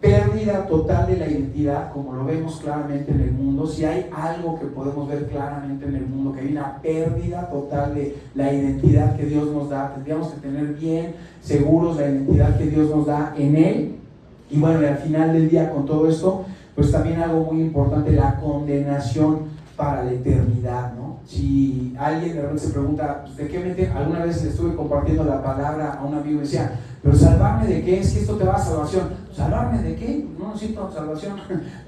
Pérdida total de la identidad, como lo vemos claramente en el mundo. Si hay algo que podemos ver claramente en el mundo, que hay una pérdida total de la identidad que Dios nos da, tendríamos que tener bien seguros la identidad que Dios nos da en Él. Y bueno, y al final del día, con todo esto, pues también algo muy importante, la condenación para la eternidad, ¿no? Si alguien de repente se pregunta, pues, ¿de qué me tengo? Alguna vez le estuve compartiendo la palabra a un amigo y decía, ¿pero salvarme de qué? Es que esto te va a salvación. ¿Salvarme de qué? No necesito salvación.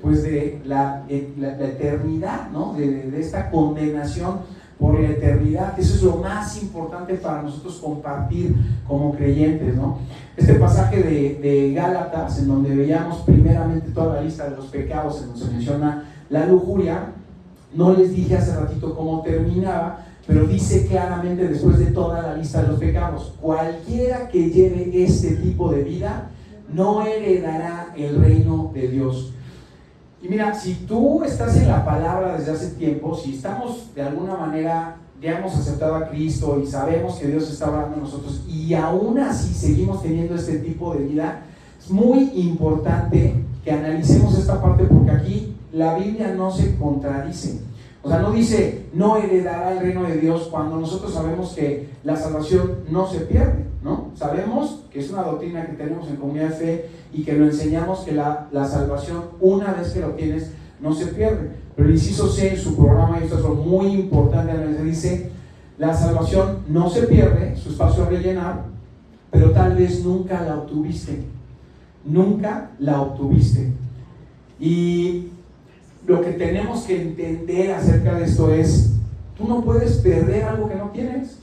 Pues de la eternidad, ¿no? De esta condenación por la eternidad. Eso es lo más importante para nosotros compartir como creyentes, ¿no? Este pasaje de Gálatas, en donde veíamos primeramente toda la lista de los pecados, en donde se menciona la lujuria, no les dije hace ratito cómo terminaba, pero dice claramente después de toda la lista de los pecados, cualquiera que lleve este tipo de vida no heredará el reino de Dios. Y mira, si tú estás en la palabra desde hace tiempo, si estamos de alguna manera, ya hemos aceptado a Cristo y sabemos que Dios está hablando a nosotros, y aún así seguimos teniendo este tipo de vida, es muy importante que analicemos esta parte, porque aquí la Biblia no se contradice. O sea, no dice no heredará el reino de Dios, cuando nosotros sabemos que la salvación no se pierde, ¿no? Sabemos que es una doctrina que tenemos en Comunidad de Fe y que lo enseñamos, que la salvación, una vez que lo tienes, no se pierde. Pero el inciso C en su programa, y esto es lo muy importante, dice, la salvación no se pierde, su espacio a rellenar, pero tal vez nunca la obtuviste. Nunca la obtuviste. Y lo que tenemos que entender acerca de esto es, tú no puedes perder algo que no tienes.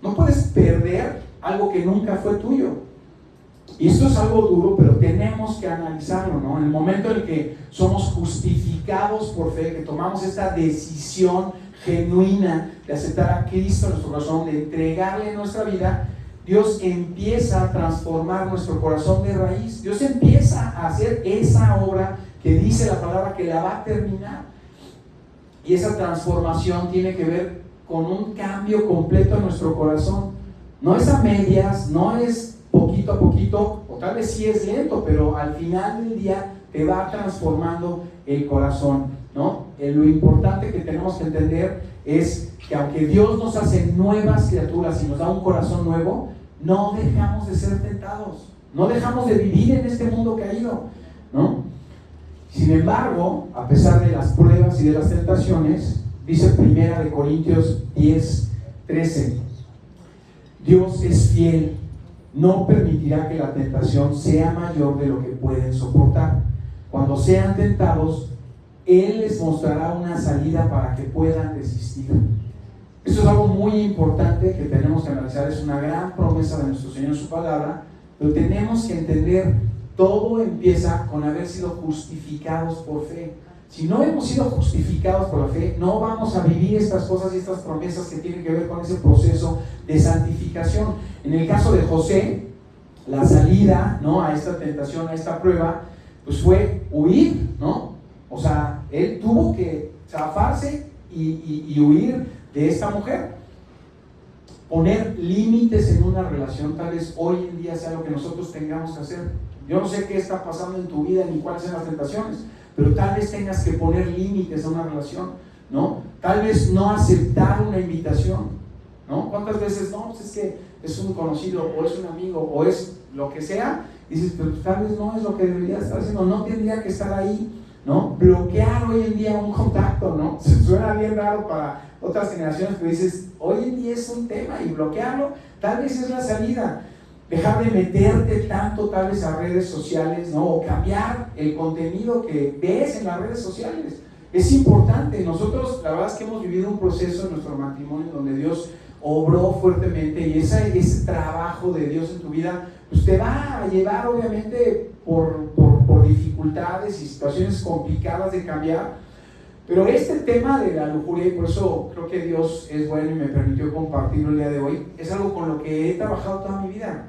No puedes perder algo que nunca fue tuyo. Y esto es algo duro, pero tenemos que analizarlo, ¿no? En el momento en el que somos justificados por fe, que tomamos esta decisión genuina de aceptar a Cristo en nuestro corazón, de entregarle nuestra vida, Dios empieza a transformar nuestro corazón de raíz. Dios empieza a hacer esa obra que dice la palabra que la va a terminar. Y esa transformación tiene que ver con un cambio completo en nuestro corazón. No es a medias, no es poquito a poquito, o tal vez sí es lento, pero al final del día te va transformando el corazón, ¿no? Lo importante que tenemos que entender es que aunque Dios nos hace nuevas criaturas y nos da un corazón nuevo, no dejamos de ser tentados, no dejamos de vivir en este mundo caído, ¿no? Sin embargo, a pesar de las pruebas y de las tentaciones, dice 1 Corintios 10:13, Dios es fiel, no permitirá que la tentación sea mayor de lo que pueden soportar. Cuando sean tentados, Él les mostrará una salida para que puedan resistir. Esto es algo muy importante que tenemos que analizar, es una gran promesa de nuestro Señor en su palabra, pero tenemos que entender, todo empieza con haber sido justificados por fe. Si no hemos sido justificados por la fe, no vamos a vivir estas cosas y estas promesas que tienen que ver con ese proceso de santificación. En el caso de José, la salida, ¿no?, a esta tentación, a esta prueba, pues fue huir, ¿no? O sea, él tuvo que zafarse y huir de esta mujer. Poner límites en una relación, tal vez hoy en día sea lo que nosotros tengamos que hacer. Yo no sé qué está pasando en tu vida ni cuáles son las tentaciones, pero tal vez tengas que poner límites a una relación, ¿no? Tal vez no aceptar una invitación, ¿no? ¿Cuántas veces no? Pues es que es un conocido, o es un amigo, o es lo que sea, y dices, pero tal vez no es lo que debería estar haciendo, no tendría que estar ahí, ¿no? Bloquear hoy en día un contacto, ¿no? Se suena bien raro para otras generaciones, pero dices, hoy en día es un tema, y bloquearlo tal vez es la salida. Dejar de meterte tanto tal vez a redes sociales, ¿no? O cambiar el contenido que ves en las redes sociales. Es importante. Nosotros, la verdad es que hemos vivido un proceso en nuestro matrimonio donde Dios obró fuertemente, y ese trabajo de Dios en tu vida, pues te va a llevar obviamente por dificultades y situaciones complicadas de cambiar. Pero este tema de la lujuria, y por eso creo que Dios es bueno y me permitió compartirlo el día de hoy, es algo con lo que he trabajado toda mi vida.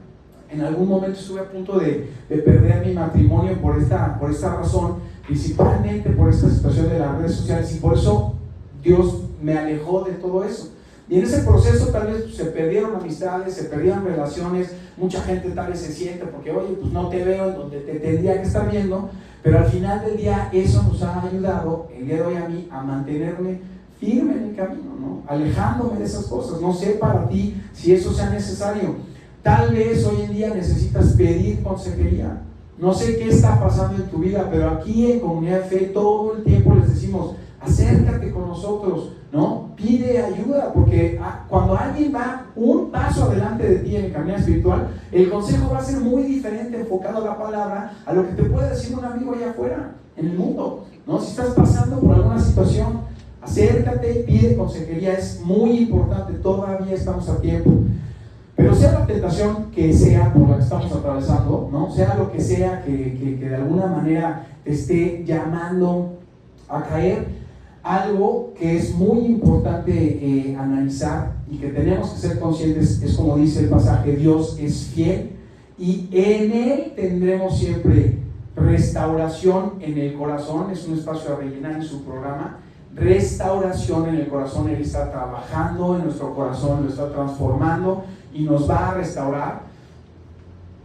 En algún momento estuve a punto de perder mi matrimonio por esta razón, principalmente por esta situación de las redes sociales, y por eso Dios me alejó de todo eso. Y en ese proceso tal vez se perdieron amistades, se perdieron relaciones, mucha gente tal vez se siente porque, oye, pues no te veo en donde te tendría que estar viendo, pero al final del día eso nos ha ayudado, el día de hoy a mí, a mantenerme firme en el camino, ¿no? Alejándome de esas cosas. No sé para ti si eso sea necesario. Tal vez hoy en día necesitas pedir consejería. No sé qué está pasando en tu vida, pero aquí en Comunidad de Fe todo el tiempo les decimos, acércate con nosotros, ¿no? Pide ayuda, porque cuando alguien va un paso adelante de ti en el camino espiritual, el consejo va a ser muy diferente, enfocado a la palabra, a lo que te puede decir un amigo allá afuera, en el mundo, ¿no? Si estás pasando por alguna situación, acércate y pide consejería, es muy importante, todavía estamos a tiempo. Pero sea la tentación que sea por la que estamos atravesando, ¿no? Sea lo que sea que de alguna manera te esté llamando a caer, algo que es muy importante analizar y que tenemos que ser conscientes es, como dice el pasaje, Dios es fiel y en Él tendremos siempre restauración en el corazón. Es un espacio a rellenar en su programa. Restauración en el corazón. Él está trabajando en nuestro corazón, lo está transformando y nos va a restaurar.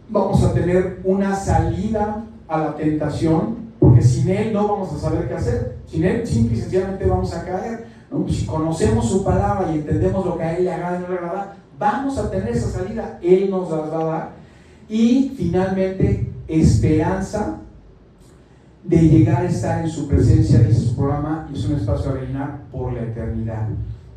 Vamos a tener una salida a la tentación, porque sin Él no vamos a saber qué hacer. Sin Él simple y sencillamente vamos a caer, ¿no? Si conocemos su palabra y entendemos lo que a Él le agrada y no le agrada, vamos a tener esa salida, Él nos la va a dar. Y finalmente, esperanza de llegar a estar en su presencia, dice su programa, y es un espacio a rellenar por la eternidad,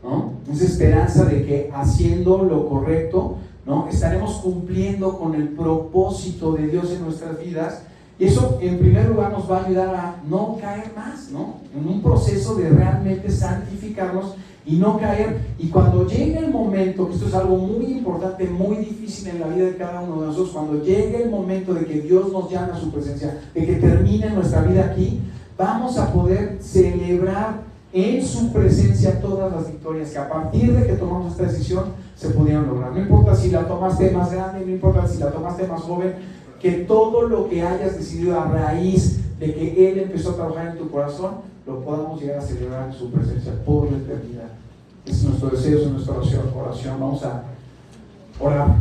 ¿no? Esa esperanza de que haciendo lo correcto, ¿no?, estaremos cumpliendo con el propósito de Dios en nuestras vidas. Y eso, en primer lugar, nos va a ayudar a no caer más, ¿no?, en un proceso de realmente santificarnos y no caer. Y cuando llegue el momento, que esto es algo muy importante, muy difícil en la vida de cada uno de nosotros, cuando llegue el momento de que Dios nos llame a su presencia, de que termine nuestra vida aquí, vamos a poder celebrar en su presencia todas las victorias que a partir de que tomamos esta decisión se pudieron lograr. No importa si la tomaste más grande, no importa si la tomaste más joven, que todo lo que hayas decidido a raíz de que Él empezó a trabajar en tu corazón, lo podamos llegar a celebrar en su presencia por la eternidad. Es nuestro deseo, es nuestra oración. Vamos a orar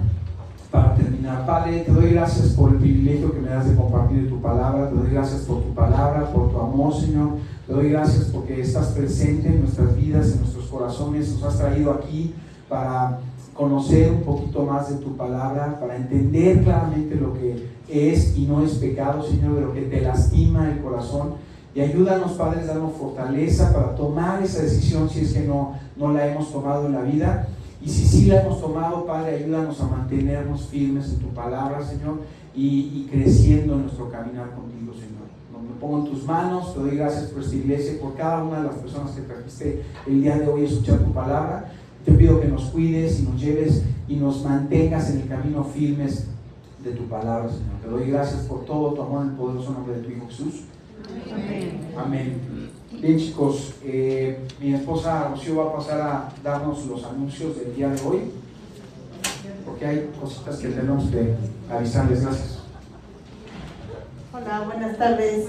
para terminar. Padre, te doy gracias por el privilegio que me das de compartir tu palabra. Te doy gracias por tu palabra, por tu amor, Señor. Te doy gracias porque estás presente en nuestras vidas, en nuestros corazones. Nos has traído aquí para conocer un poquito más de tu palabra, para entender claramente lo que es y no es pecado, Señor, de lo que te lastima el corazón. Y ayúdanos, Padre, darnos fortaleza para tomar esa decisión si es que no la hemos tomado en la vida. Y si sí la hemos tomado, Padre, ayúdanos a mantenernos firmes en tu palabra, Señor, y creciendo en nuestro caminar contigo, Señor. Me pongo en tus manos, te doy gracias por esta iglesia y por cada una de las personas que trajiste el día de hoy a escuchar tu palabra. Te pido que nos cuides y nos lleves y nos mantengas en el camino firmes de tu palabra, Señor. Te doy gracias por todo tu amor en el poderoso nombre de tu Hijo Jesús. Amén. Amén. Bien, chicos, mi esposa Rocío va a pasar a darnos los anuncios del día de hoy, porque hay cositas que tenemos que avisarles. Gracias. Hola, buenas tardes.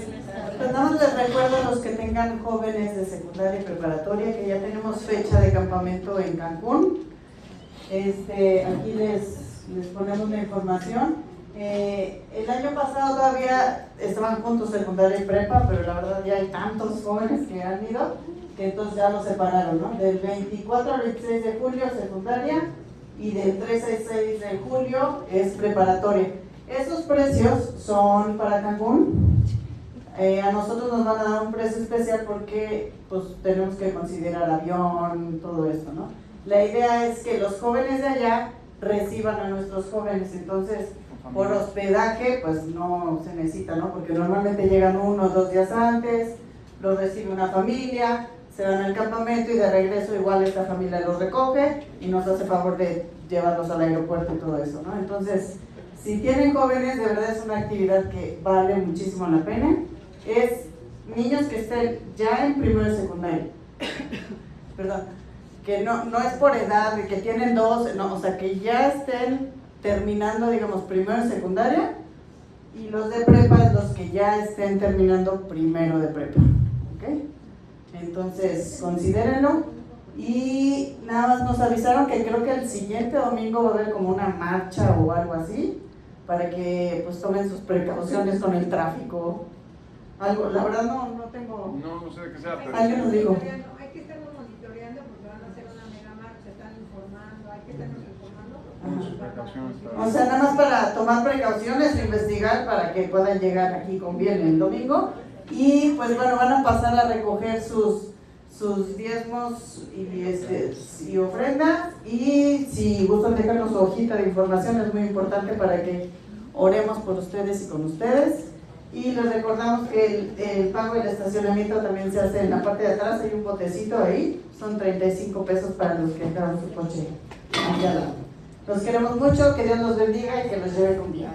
Pues nada más les recuerdo a los que tengan jóvenes de secundaria y preparatoria que ya tenemos fecha de campamento en Cancún. Aquí les ponemos la información. El año pasado todavía estaban juntos secundaria y prepa, pero la verdad ya hay tantos jóvenes que han ido que entonces ya los separaron, ¿no? Del 24 al 26 de julio secundaria y del 3 al 6 de julio es preparatoria. Esos precios son para Cancún. A nosotros nos van a dar un precio especial porque pues tenemos que considerar avión, todo esto, ¿no? La idea es que los jóvenes de allá reciban a nuestros jóvenes, entonces por hospedaje pues no se necesita, ¿no? Porque normalmente llegan 1 o 2 días antes, los recibe una familia, se van al campamento y de regreso igual esta familia los recoge y nos hace favor de llevarlos al aeropuerto y todo eso, ¿no? Entonces, si tienen jóvenes, de verdad es una actividad que vale muchísimo la pena. Es niños que estén ya en primero y secundaria. Perdón, que no es por edad, de que tienen 12, no, o sea, que ya estén terminando, digamos, primero y secundaria, y los de prepa es los que ya estén terminando primero de prepa, ¿ok? Entonces, considérenlo. Y nada más nos avisaron que creo que el siguiente domingo va a haber como una marcha o algo así, para que pues tomen sus precauciones con el tráfico. Algo, la verdad no tengo... No sé de qué sea, pero... Alguien nos dijo. Hay que estarnos monitoreando porque van a hacer una mega marcha, están informando, hay que estarnos informando. Con sus precauciones. O sea, nada más para tomar precauciones e investigar para que puedan llegar aquí con bien el domingo. Y pues bueno, van a pasar a recoger sus diezmos y ofrendas. Y si gustan dejarnos su hojita de información, es muy importante para que oremos por ustedes y con ustedes. Y les recordamos que el pago del estacionamiento también se hace en la parte de atrás, hay un botecito ahí, son 35 pesos para los que dejaron su coche allá al lado. Los queremos mucho, que Dios los bendiga y que los lleve con bien.